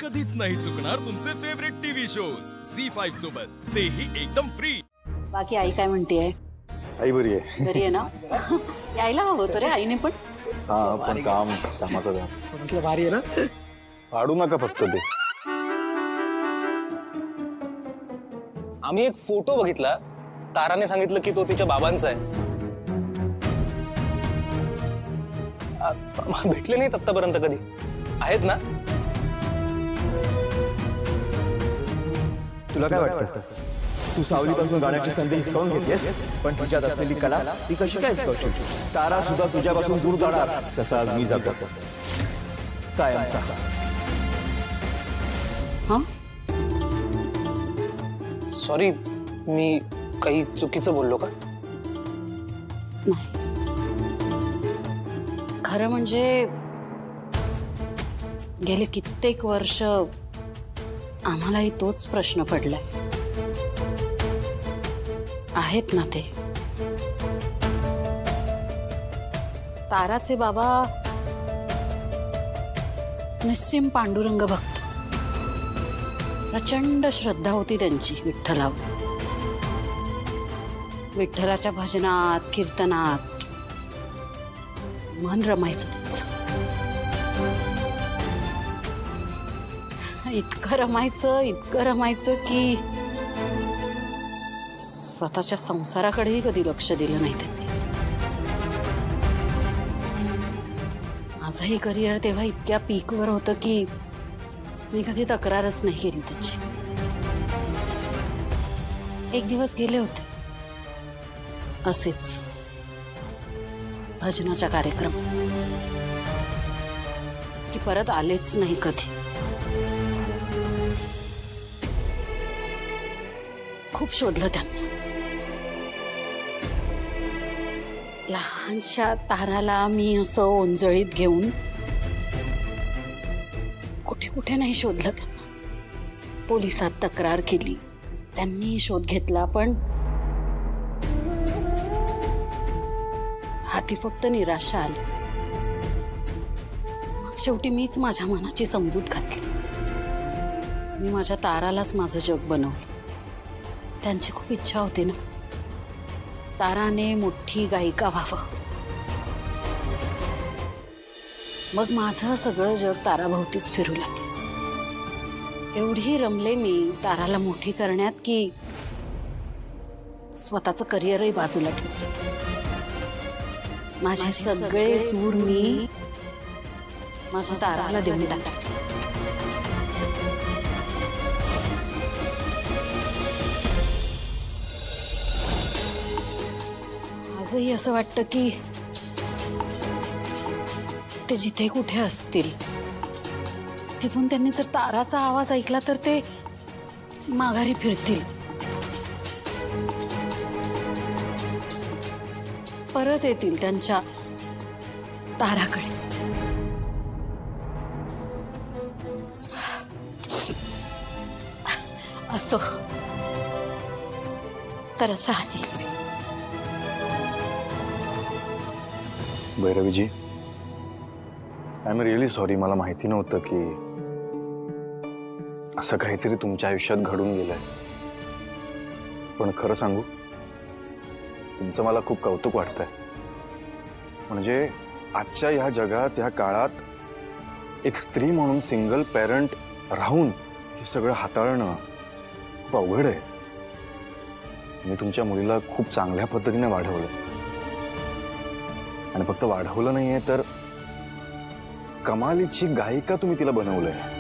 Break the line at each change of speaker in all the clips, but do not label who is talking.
कधीच नाही चुकणार तुमचे फेवरेट टीव्ही शोज झी5 सोबत, तेही एकदम फ्री।
बाकी आई काय म्हणतेय?
आई बरी आहे.
बरी आहे ना? यायला हवं होतं रे आईने पण.
हा पण कामाचं
म्हटलं भारी आहे ना?
पाडू नका फक्त ते।
आम्ही एक फोटो बघितला, ताराने सांगितलं की तो तिच्या बाबांचा आहे। भेटले नाहीत आतापर्यंत कधी, आहेत ना?
तुला काय वाटतं? तू सावलीपासून गाण्याची संधी हिसकावून घेतेस, पण तुझ्यात असलेली कला ती कशी काय हिसकावशील? तारा सुद्धा तुझ्यापासून दूर जाणार, तसा आज मी जातो काय आमचा।
हा
सॉरी, मी काही चुकीचं बोललो का?
नाही, खरं म्हणजे गेले कित्येक वर्ष आम्हालाही तोच प्रश्न पडलाय। आहेत ना ते ताराचे बाबा निस्सीम पांडुरंग भक्त, प्रचंड श्रद्धा होती त्यांची विठ्ठलावर। विठ्ठलाच्या भजनात कीर्तनात मन रमायचं त्यांचं, इतकं रमायचं की स्वतःच्या संसाराकडेही कधी लक्ष दिलं नाही त्यांनी। माझंही करिअर तेव्हा इतक्या पीकवर होतं की मी कधी तक्रारच नाही केली त्याची। एक दिवस गेले होते असेच भजनाच्या कार्यक्रम, की परत आलेच नाही कधी। खूप शोधलं त्यांना, लहानशा ताराला मी असं ओंजळीत घेऊन कुठे कुठे नाही शोधलं त्यांना। पोलिसात तक्रार केली, त्यांनी शोध घेतला, पण हाती फक्त निराशा आली। मग शेवटी मीच माझ्या मनाची समजूत घातली। मी माझ्या तारालाच माझं जग बनवलं। त्यांची खूप इच्छा होती ना, ताराने मोठी गायिका व्हावं। मग माझं सगळं जग ताराभोवतीच फिरू लागलं। एवढी रमले मी ताराला मोठी करण्यात की स्वतःचं करिअरही बाजूला ठेवलं। माझे सगळे सूर मी माझ्या ताराला देऊन टाकले। आजही असं वाटतं की ते जिथे कुठे असतील तिथून त्यांनी जर ताराचा आवाज ऐकला तर ते माघारी फिरतील, परत येतील त्यांच्या ताराकडे। असो तर असं आहे।
भैरवीजी, आय एम रिअली सॉरी। मला माहिती नव्हतं की असं काहीतरी तुमच्या आयुष्यात घडून गेलंय। पण खरं सांगू, तुमचं मला खूप कौतुक वाटतंय। म्हणजे आजच्या ह्या जगात, ह्या काळात एक स्त्री म्हणून सिंगल पॅरेंट राहून हे सगळं हाताळणं खूप अवघड आहे। मी तुमच्या मुलीला खूप चांगल्या पद्धतीने वाढवलं, आणि फक्त वाढवलं नाहीये तर कमालीची गायिका तुम्ही तिला बनवलंय।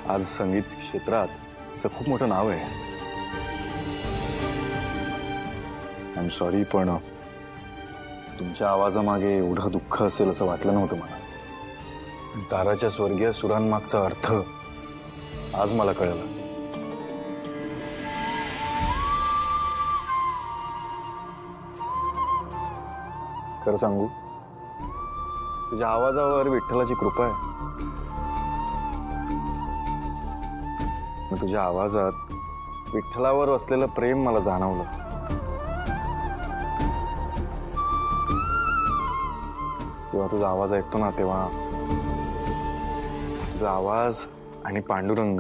आज संगीत क्षेत्रात तिचं खूप मोठं नाव आहे। आय एम सॉरी, पण तुमच्या आवाजामागे एवढं दुःख असेल असं वाटलं नव्हतं मला। ताराच्या स्वर्गीय सुरांमागचा अर्थ आज मला कळलं। खरं सांगू, तुझ्या आवाजावर विठ्ठलाची कृपा आहे। तुझ्या आवाजात विठ्ठलावर असलेलं प्रेम मला जाणवलं। जेव्हा तुझा आवाज ऐकतो ना, तेव्हा तुझा आवाज आणि पांडुरंग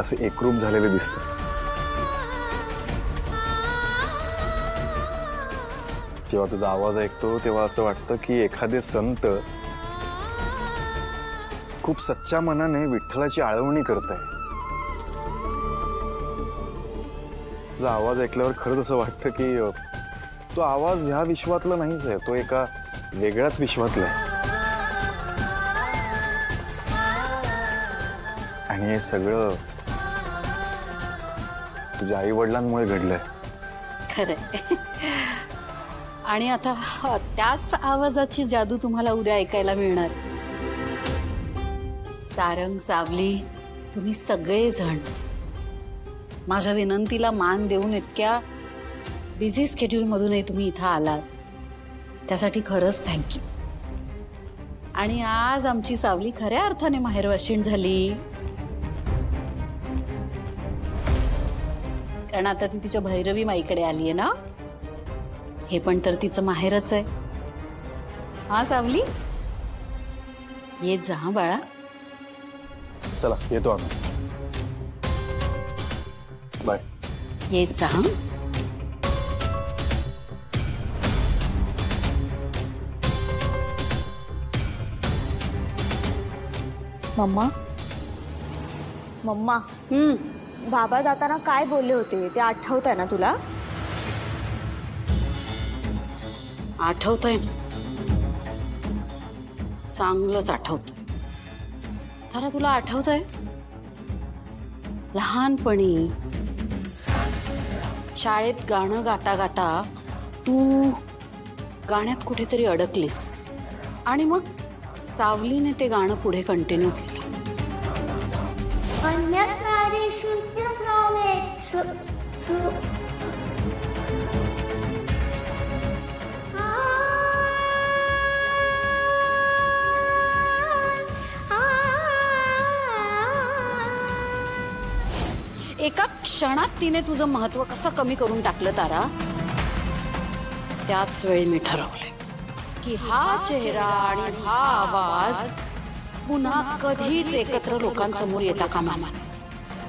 असे एकरूप झालेले दिसतं. जेव्हा तुझा आवाज ऐकतो तेव्हा असं वाटतं की एखादे संत खूप सच्च्या मनाने विठ्ठलाची आळवणी करत आहे. तुझा आवाज ऐकल्यावर खरंच असं वाटतं की तो आवाज ह्या विश्वातला नाहीच आहे, तो एका वेगळ्याच विश्वातला आहे. आणि हे सगळं तुझ्या आई वडिलांमुळे घडलंय.
खरंय. आणि आता त्याच आवाजाची जादू तुम्हाला उद्या ऐकायला मिळणार. सारंग, सावली, तुम्ही सगळेजण माझ्या विनंतीला मान देऊन इतक्या बिझी स्केड्यूल मधूनही तुम्ही इथं आलात, त्यासाठी खरंच थँक्यू. आणि आज आमची सावली खऱ्या अर्थाने माहेरवाशीण झाली, कारण आता ती तिच्या भैरवी माईकडे आली आहे ना. हे पण तर तिचं माहेरच आहे. हा सावली, येत जा हा बाळा.
चला येतो आम्ही. बाय.
येत जा हा.
मम्मा मम्मा बाबा जाताना काय बोलले होते ते आठवत आहे ना तुला?
आठवतंय ना, चांगलंच आठवतंय. तारा, तुला आठवतंय लहानपणी शाळेत गाणं गाता गाता तू गाण्यात कुठेतरी अडकलीस आणि मग सावलीने ते गाणं पुढे कंटिन्यू केलं. एका क्षणात तिने तुझं महत्व कसं कमी करून टाकलं तारा. त्याच वेळी मी ठरवलंय की हा चेहरा आणि हा आवाज पुन्हा कधीच एकत्र लोकांसमोर येता कामा नये.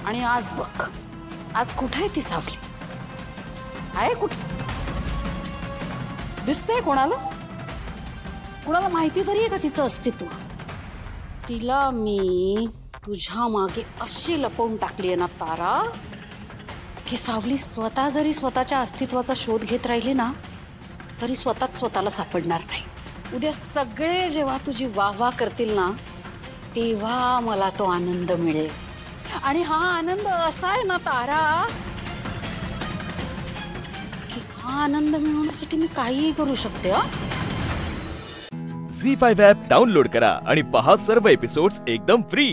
आणि आज बघ, आज कुठे आहे ती सावली? आहे कुठे? दिसतंय कोणाला? कुणाला माहिती तरी आहे का तिचं अस्तित्व? तिला मी तुझ्या मागे अशी लपवून टाकली आहे ना तारा, की सावली स्वतः जरी स्वतःच्या अस्तित्वाचा शोध घेत राहिली ना तरी स्वतःच स्वतःला सापडणार नाही. उद्या सगळे जेव्हा तुझी वाहवा करतील ना तेव्हा मला तो आनंद मिळेल. आणि हा आनंद असा आहे ना तारा की हा आनंद मिळवण्यासाठी मी काहीही करू शकते.
झी5 ॲप डाउनलोड करा आणि पहा सर्व एपिसोड्स एकदम फ्री.